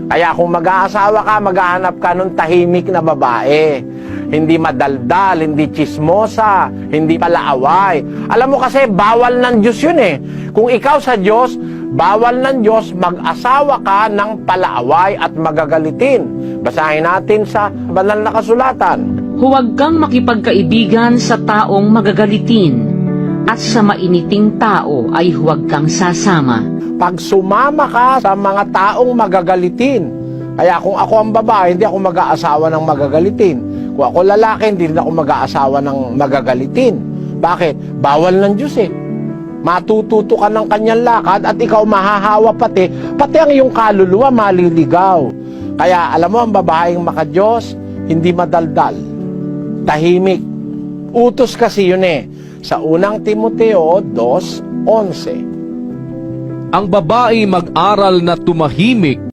Kaya kung mag-aasawa ka, maghahanap ka ng tahimik na babae. Hindi madaldal, hindi chismosa, hindi palaaway. Alam mo kasi, bawal ng Diyos yun eh. Kung ikaw sa Diyos, bawal ng Diyos mag-asawa ka ng palaaway at magagalitin. Basahin natin sa banal na kasulatan. Huwag kang makipagkaibigan sa taong magagalitin, at sa mainiting tao ay huwag kang sasama. Pag sumama ka sa mga taong magagalitin, kaya kung ako ang babae, hindi ako mag-aasawa ng magagalitin. Kung ako lalaki, hindi rin ako mag-aasawa ng magagalitin. Bakit? Bawal ng Diyos eh. Matututo ka ng kanyang lakad at ikaw mahahawa pati ang iyong kaluluwa maliligaw. Kaya alam mo, ang babaeng makadiyos, hindi madaldal, tahimik. Utos kasi yun eh. Sa unang Timoteo 2:11. Ang babae mag-aral na tumahimik